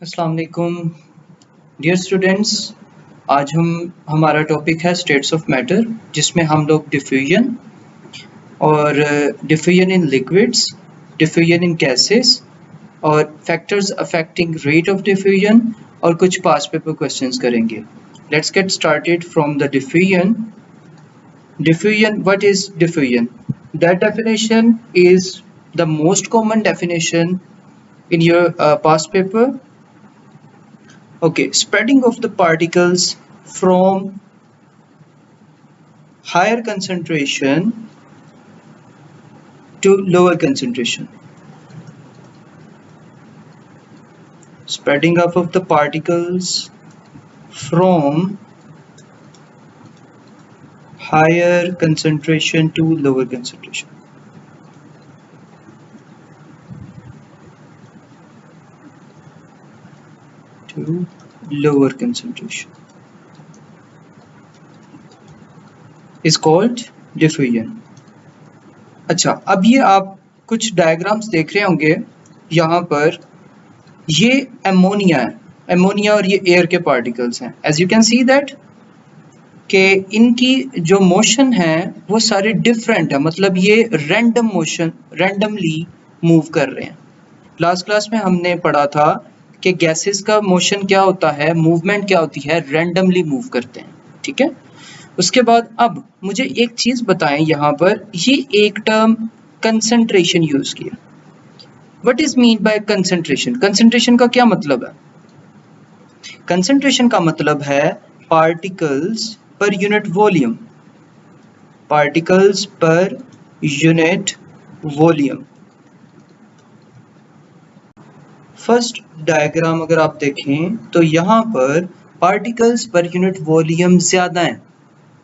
अस्सलाम वालेकुम dear students. आज हमारा टॉपिक है स्टेट्स ऑफ मैटर, जिसमें हम लोग डिफ्यूजन और diffusion in liquids, diffusion in gases और factors affecting rate of diffusion और कुछ पास्ट पेपर क्वेश्चंस करेंगे। Let's get started from the diffusion. Diffusion, what is diffusion? That definition is the most common definition in your past paper. Okay, spreading of the particles from higher concentration to lower concentration. Spreading up of the particles from higher concentration to lower concentration. To lower concentration is called diffusion. अच्छा, अब ये आप कुछ diagrams देख रहे होंगे। यहाँ पर ये एमोनिया है, एमोनिया और ये एयर के पार्टिकल्स हैं। As you can see that कि इनकी जो मोशन है वो सारे डिफरेंट है, मतलब ये रैंडम मोशन, रैंडमली मूव कर रहे हैं। लास्ट क्लास में हमने पढ़ा था कि गैसेस का मोशन क्या होता है, मूवमेंट क्या होती है, रैंडमली मूव करते हैं। ठीक है, उसके बाद अब मुझे एक चीज बताएं, यहाँ पर ये एक टर्म कंसंट्रेशन यूज किया। What is mean by concentration? Concentration का क्या मतलब है? कंसंट्रेशन का मतलब है particles per unit volume, particles per unit volume. First diagram अगर आप देखें तो यहाँ पर पार्टिकल्स पर यूनिट वॉल्यूम ज्यादा है,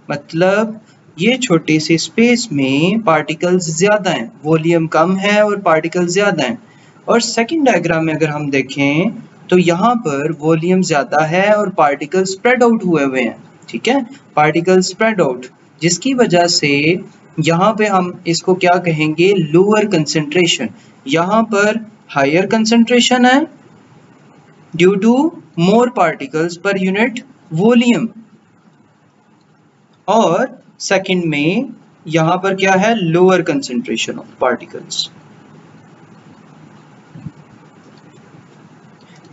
मतलब ये छोटे से स्पेस में पार्टिकल्स ज्यादा हैं, वॉल्यूम कम है और पार्टिकल्स ज्यादा हैं। और सेकंड डायग्राम में अगर हम देखें तो यहाँ पर वॉल्यूम ज्यादा है और पार्टिकल स्प्रेड आउट हुए हुए हैं। ठीक है, पार्टिकल स्प्रेड आउट, जिसकी वजह से यहाँ पे हम इसको क्या कहेंगे, लोअर कंसंट्रेशन। यहाँ पर हायर कंसंट्रेशन है due to more particles per unit volume, और सेकंड में यहां पर क्या है, lower concentration of particles.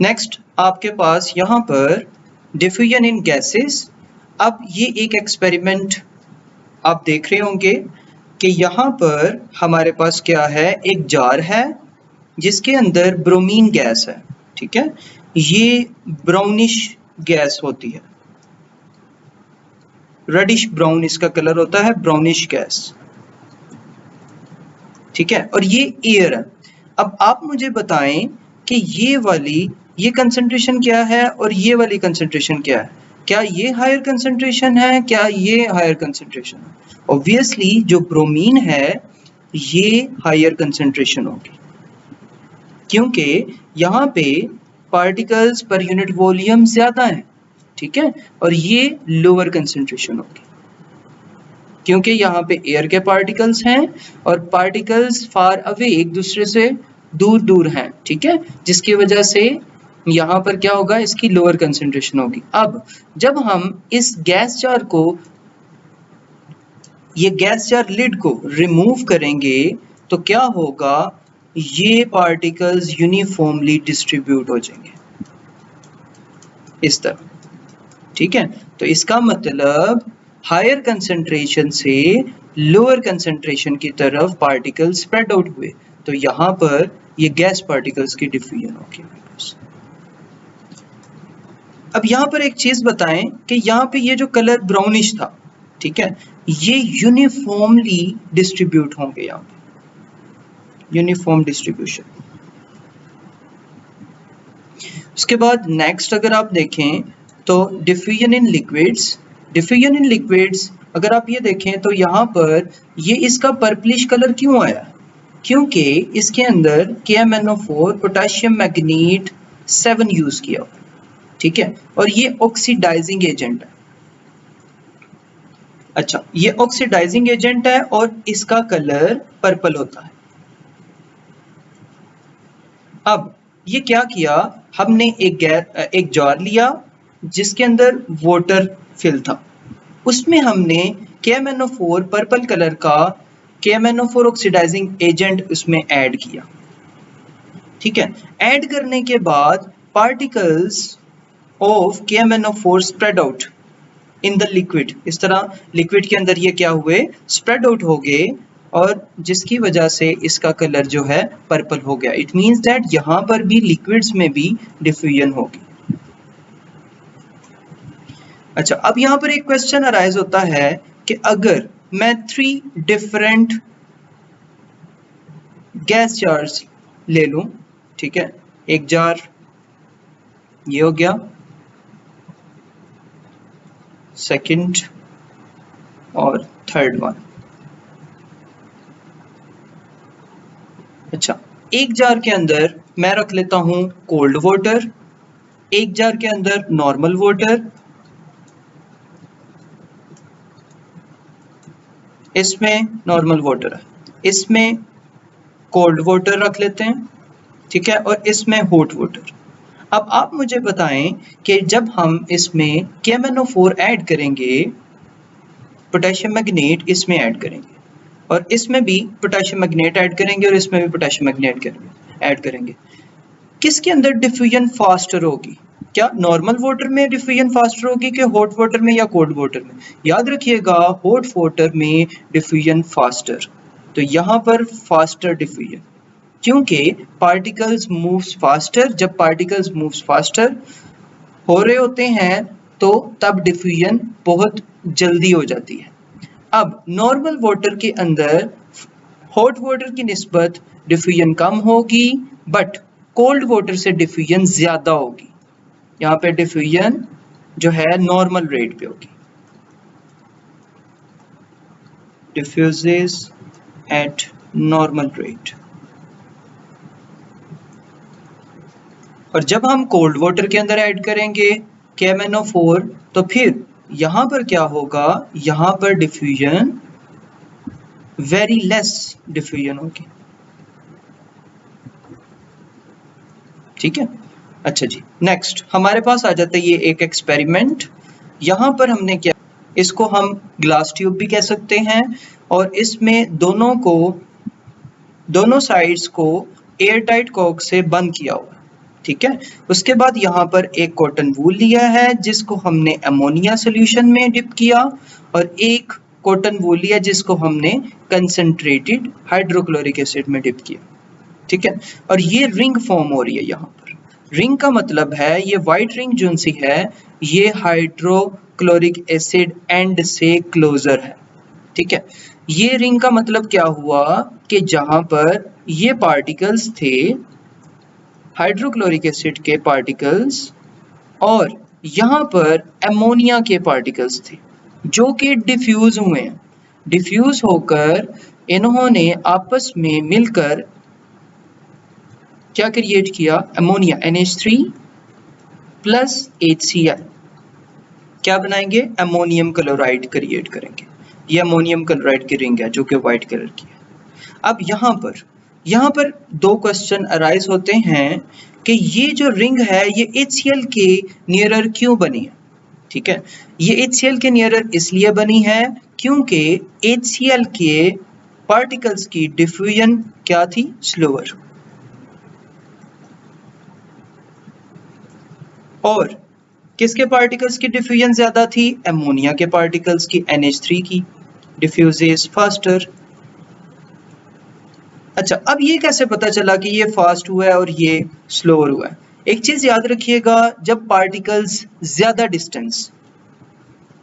Next आपके पास यहां पर डिफ्यूजन इन गैसेस। अब ये एक एक्सपेरिमेंट आप देख रहे होंगे कि यहां पर हमारे पास क्या है, एक जार है जिसके अंदर ब्रोमीन गैस है। ठीक है, ये ब्राउनिश गैस होती है, रेडिश ब्राउन इसका कलर होता है, ब्राउनिश गैस। ठीक है, और ये एयर है। अब आप मुझे बताएं कि ये कंसंट्रेशन क्या है और ये वाली कंसंट्रेशन क्या है? क्या ये हायर कंसंट्रेशन है, क्या ये हायर कंसंट्रेशन है? ऑब्वियसली जो ब्रोमीन है ये हायर कंसंट्रेशन होगी, क्योंकि यहाँ पे पार्टिकल्स पर यूनिट वॉल्यूम ज्यादा है। ठीक है, और ये लोअर कंसंट्रेशन होगी क्योंकि यहाँ पे एयर के पार्टिकल्स हैं और पार्टिकल्स फार अवे, एक दूसरे से दूर दूर हैं। ठीक है, जिसकी वजह से यहाँ पर क्या होगा, इसकी लोअर कंसंट्रेशन होगी। अब जब हम इस गैस जार को, ये गैस जार लिड को रिमूव करेंगे तो क्या होगा, ये पार्टिकल्स यूनिफॉर्मली डिस्ट्रीब्यूट हो जाएंगे इस तरह। ठीक है, तो इसका मतलब हायर कंसंट्रेशन से लोअर कंसंट्रेशन की तरफ पार्टिकल स्प्रेड आउट हुए, तो यहाँ पर ये गैस पार्टिकल्स की डिफ्यूजन होगी। अब यहाँ पर एक चीज बताएं कि यहाँ पे ये जो कलर ब्राउनिश था, ठीक है, ये यूनिफॉर्मली डिस्ट्रीब्यूट होंगे, यहाँ पे यूनिफॉर्म डिस्ट्रीब्यूशन। उसके बाद नेक्स्ट अगर आप देखें तो diffusion in liquids. Diffusion in liquids अगर आप ये देखें तो यहाँ पर ये इसका पर्पलिश कलर क्यों आया, क्योंकि इसके अंदर KMnO4 पोटेशियम मैग्नीट 7 यूज किया। ठीक है, और ये ऑक्सीडाइजिंग एजेंट है। अच्छा, ये ऑक्सीडाइजिंग एजेंट है और इसका कलर पर्पल होता है। अब ये क्या किया, हमने एक जार लिया जिसके अंदर वाटर फिल था, उसमें हमने KMnO4 पर्पल कलर का KMnO4 ऑक्सीडाइजिंग एजेंट उसमें ऐड किया। ठीक है, ऐड करने के बाद particles of KMnO4 spread out in the liquid. इस तरह लिक्विड के अंदर ये क्या हुए, स्प्रेड आउट हो गए, और जिसकी वजह से इसका कलर जो है पर्पल हो गया। इट मींस दैट यहाँ पर भी लिक्विड्स में भी डिफ्यूजन होगी। अच्छा, अब यहाँ पर एक क्वेश्चन अराइज होता है कि अगर मैं 3 डिफरेंट गैस जार्स ले लूं, ठीक है, एक जार ये हो गया, सेकंड और थर्ड वन। अच्छा, एक जार के अंदर मैं रख लेता हूं कोल्ड वाटर, एक जार के अंदर नॉर्मल वाटर, इसमें नॉर्मल वाटर है, इसमें कोल्ड वाटर रख लेते हैं, ठीक है, और इसमें हॉट वाटर। अब आप मुझे बताएं कि जब हम इसमें KMnO4 ऐड करेंगे, पोटेशियम मैग्नेट इसमें ऐड करेंगे, और इसमें भी पोटेशियम मैग्नेट ऐड करेंगे, और इसमें भी पोटेशियम मैग्नेट ऐड करेंगे, किसके अंदर डिफ्यूजन फास्टर होगी? क्या नॉर्मल वाटर में डिफ्यूजन फास्टर होगी कि हॉट वाटर में या कोल्ड वाटर में? याद रखिएगा, हॉट वाटर में डिफ्यूजन फास्टर। तो यहाँ पर फास्टर डिफ्यूजन, क्योंकि पार्टिकल्स मूव्स फास्टर। जब पार्टिकल्स मूव्स फास्टर हो रहे होते हैं तो तब डिफ्यूजन बहुत जल्दी हो जाती है। अब नॉर्मल वाटर के अंदर हॉट वाटर की निस्बत डिफ्यूजन कम होगी, बट कोल्ड वाटर से डिफ्यूजन ज्यादा होगी। यहाँ पे डिफ्यूजन जो है नॉर्मल रेट पे होगी, डिफ्यूजेस एट नॉर्मल रेट। और जब हम कोल्ड वाटर के अंदर ऐड करेंगे KMnO4, तो फिर यहां पर क्या होगा, यहां पर डिफ्यूजन वेरी लेस डिफ्यूजन होगी। ठीक है, अच्छा जी, नेक्स्ट हमारे पास आ जाता है ये एक एक्सपेरिमेंट। यहां पर हमने क्या, इसको हम ग्लास ट्यूब भी कह सकते हैं, और इसमें दोनों साइड्स को एयर टाइट कॉर्क से बंद किया हुआ। ठीक है, उसके बाद यहाँ पर एक कॉटन वूल लिया है जिसको हमने अमोनिया सोल्यूशन में डिप किया, और एक कॉटन वूल लिया जिसको हमने कंसंट्रेटेड हाइड्रोक्लोरिक एसिड में डिप किया। ठीक है, और ये रिंग फॉर्म हो रही है। यहाँ पर रिंग का मतलब है ये वाइट रिंग जो सी है ये हाइड्रोक्लोरिक एसिड एंड से क्लोजर है। ठीक है, ये रिंग का मतलब क्या हुआ कि जहां पर ये पार्टिकल्स थे हाइड्रोक्लोरिक एसिड के पार्टिकल्स, और यहाँ पर अमोनिया के पार्टिकल्स थे जो कि डिफ्यूज हुए हैं। डिफ्यूज होकर इन्होंने आपस में मिलकर क्या क्रिएट किया, अमोनिया NH3 प्लस HCl, क्या बनाएंगे, अमोनियम क्लोराइड क्रिएट करेंगे। ये अमोनियम क्लोराइड की रिंग है जो कि व्हाइट कलर की है। अब यहाँ पर 2 क्वेश्चन अराइज होते हैं कि ये जो रिंग है ये HCl के नियरर क्यों बनी है। ठीक है, ये HCl के नियरर इसलिए बनी है क्योंकि HCl के पार्टिकल्स की डिफ्यूजन क्या थी, स्लोअर, और किसके पार्टिकल्स की डिफ्यूजन ज्यादा थी, अमोनिया के पार्टिकल्स की, NH3 की, डिफ्यूजेस फास्टर। अच्छा, अब ये कैसे पता चला कि ये फास्ट हुआ है और ये स्लोअर हुआ है? एक चीज याद रखिएगा, जब पार्टिकल्स ज्यादा डिस्टेंस,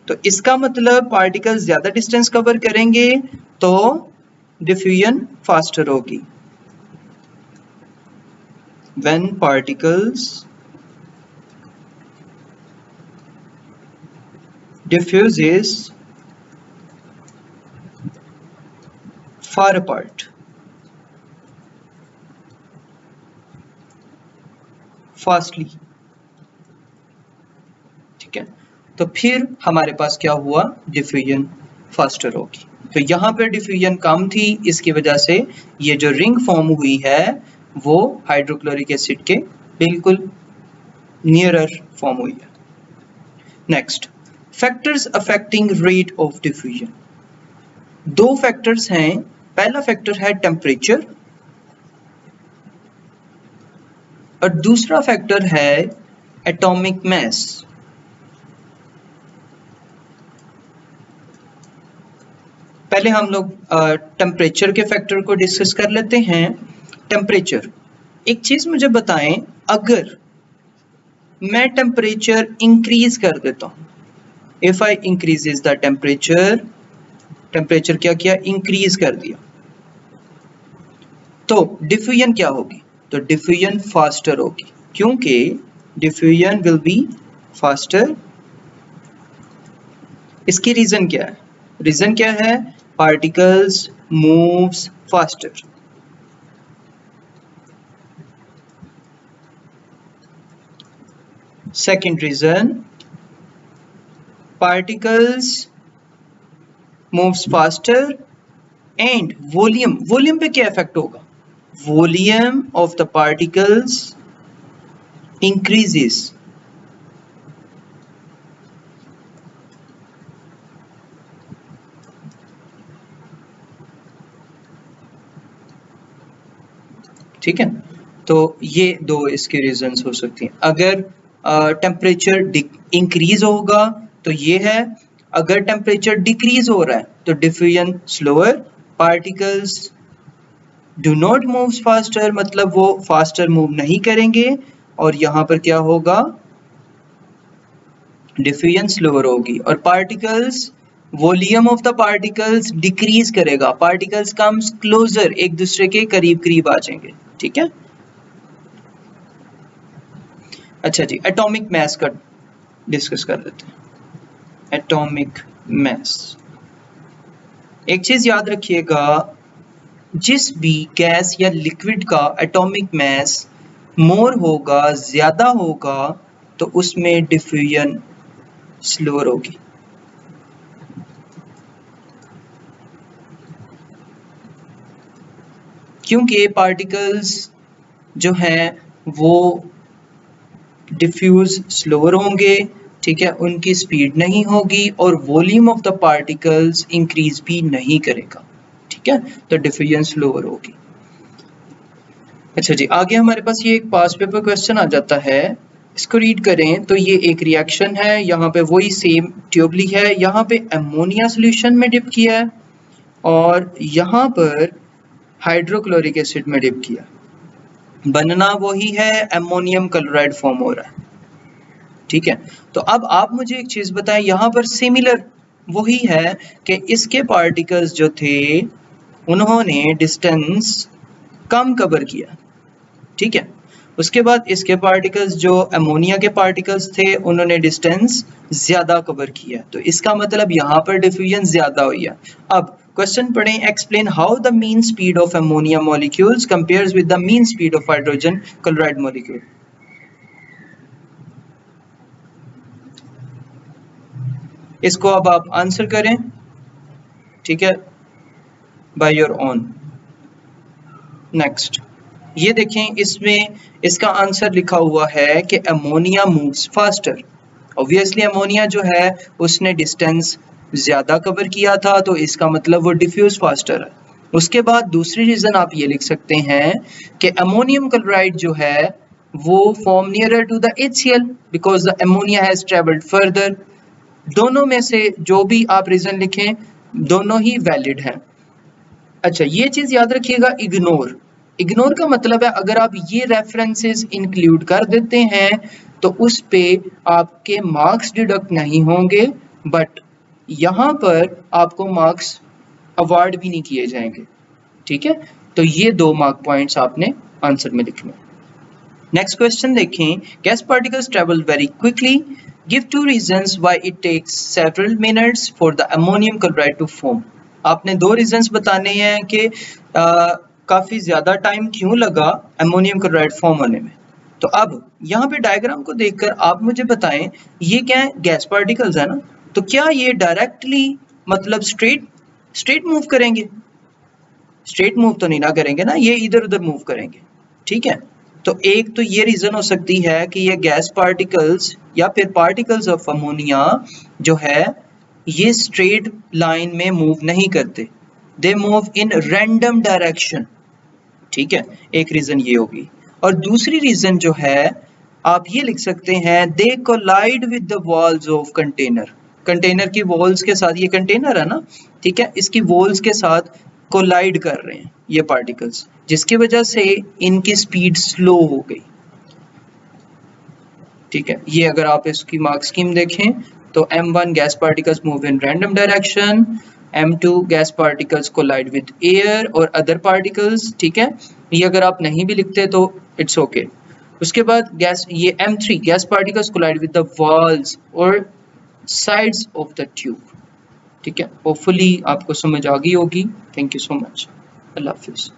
तो इसका मतलब पार्टिकल्स ज्यादा डिस्टेंस कवर करेंगे तो डिफ्यूजन फास्टर होगी। When particles diffuses far apart, fastly। ठीक है, तो फिर हमारे पास क्या हुआ, डिफ्यूजन फास्टर होगी। तो यहाँ पर डिफ्यूजन कम थी, इसकी वजह से ये जो रिंग फॉर्म हुई है वो हाइड्रोक्लोरिक एसिड के बिल्कुल नियरर फॉर्म हुई है। Next, factors affecting rate of diffusion. दो फैक्टर्स हैं, पहला फैक्टर है टेम्परेचर और दूसरा फैक्टर है एटॉमिक मास। पहले हम लोग टेम्परेचर के फैक्टर को डिस्कस कर लेते हैं। टेम्परेचर, एक चीज मुझे बताएं, अगर मैं टेम्परेचर इंक्रीज कर देता हूं, if I increases the temperature, temperature क्या किया, इंक्रीज कर दिया, तो डिफ्यूजन क्या होगी, तो डिफ्यूजन फास्टर होगी, क्योंकि डिफ्यूजन विल बी फास्टर। इसकी रीजन क्या है, रीजन क्या है, particles moves faster. Second reason, particles moves faster and volume, volume पे क्या इफेक्ट होगा, volume of the particles increases। ठीक है, तो ये दो इसके रीजंस हो सकती हैं। अगर टेम्परेचर इंक्रीज होगा तो ये है, अगर टेम्परेचर डिक्रीज हो रहा है तो diffusion slower, particles do not move faster, मतलब वो फास्टर मूव नहीं करेंगे, और यहां पर क्या होगा, डिफ्यूजन स्लोअर होगी, और particles, volume of the particles decrease करेगा, पार्टिकल्स कम्स क्लोजर, एक दूसरे के करीब करीब आ जाएंगे। ठीक है, अच्छा जी, एटॉमिक मास का डिस्कस कर लेते हैं। एटॉमिक मास, एक चीज याद रखिएगा, जिस भी गैस या लिक्विड का एटॉमिक मास मोर होगा, ज्यादा होगा, तो उसमें डिफ्यूजन स्लोअर होगी। क्योंकि पार्टिकल्स जो हैं वो डिफ्यूज स्लोअर होंगे, ठीक है, उनकी स्पीड नहीं होगी, और volume of the particles increase भी नहीं करेगा। ठीक है, तो डिफ्यूजन स्लोअर होगी। अच्छा जी, आगे हमारे पास ये एक पास पेपर क्वेश्चन आ जाता है, इसको रीड करें तो ये एक रिएक्शन है, यहाँ पे वही सेम ट्यूबली है, यहाँ पे अमोनिया सॉल्यूशन में डिप किया है और यहाँ पर हाइड्रोक्लोरिक एसिड में डिप किया, बनना वही है, अमोनियम क्लोराइड फॉर्म हो रहा है। ठीक है, तो अब आप मुझे एक चीज बताएं, यहाँ पर सिमिलर वही है कि इसके पार्टिकल्स जो थे उन्होंने डिस्टेंस कम कवर किया। ठीक है, उसके बाद इसके पार्टिकल्स जो अमोनिया के पार्टिकल्स थे उन्होंने डिस्टेंस ज्यादा कवर किया, तो इसका मतलब यहाँ पर डिफ्यूजन ज्यादा हुई है। अब क्वेश्चन पढ़ें, explain how the mean speed of ammonia molecules compares with the mean speed of hydrogen chloride molecule. इसको अब आप आंसर करें, ठीक है, बाय योर ओन। नेक्स्ट, ये देखें, इसमें इसका आंसर लिखा हुआ है कि ammonia moves faster. Obviously ammonia जो है उसने डिस्टेंस ज्यादा कवर किया था, तो इसका मतलब वो डिफ्यूज फास्टर है। उसके बाद दूसरी रीजन आप ये लिख सकते हैं कि अमोनियम क्लोराइड जो है वो form nearer to the HCl because the ammonia has travelled further. दोनों में से जो भी आप रीजन लिखें, दोनों ही वैलिड हैं। अच्छा, ये चीज याद रखिएगा, इग्नोर, इग्नोर का मतलब है अगर आप ये रेफरेंसेस इंक्लूड कर देते हैं तो उस पे आपके मार्क्स डिडक्ट नहीं होंगे, बट यहाँ पर आपको मार्क्स अवार्ड भी नहीं किए जाएंगे। ठीक है, तो ये 2 मार्क पॉइंट्स आपने आंसर में लिखने। नेक्स्ट क्वेश्चन देखें, gas particles travel very quickly, give 2 reasons why it takes several minutes for the ammonium chloride to form. आपने 2 रीजंस बताने हैं कि काफी ज्यादा टाइम क्यों लगा अमोनियम क्लोराइड फॉर्म होने में। तो अब यहाँ पे डायग्राम को देखकर आप मुझे बताएं, ये क्या है, गैस पार्टिकल्स है ना, तो क्या ये डायरेक्टली मतलब स्ट्रेट मूव करेंगे, स्ट्रेट मूव तो नहीं ना करेंगे ना, ये इधर उधर मूव करेंगे। ठीक है। तो एक तो ये रीजन हो सकती है कि ये गैस पार्टिकल्स या फिर पार्टिकल्स ऑफ अमोनिया जो है ये स्ट्रेट लाइन में मूव नहीं करते, they move in random direction. ठीक है, एक रीजन ये होगी। और दूसरी रीजन जो है आप ये लिख सकते हैं, they collide with the walls of container. Container की वॉल्स के साथ, ये कंटेनर है ना, ठीक है, इसकी वॉल्स के साथ कोलाइड कर रहे हैं ये पार्टिकल्स, जिसकी वजह से इनकी स्पीड स्लो हो गई। ठीक है, ये अगर आप इसकी मार्क स्कीम देखें तो M1 gas particles move in random direction, M2 gas particles collide with air और अदर पार्टिकल्स। ठीक है, ये अगर आप नहीं भी लिखते तो इट्स ओके। उसके बाद गैस ये M3 gas particles collide with the walls और साइड्स ऑफ द ट्यूब। ठीक है, होपफुली आपको समझ आ गई होगी। Thank you so much. अल्लाह हाफिज़।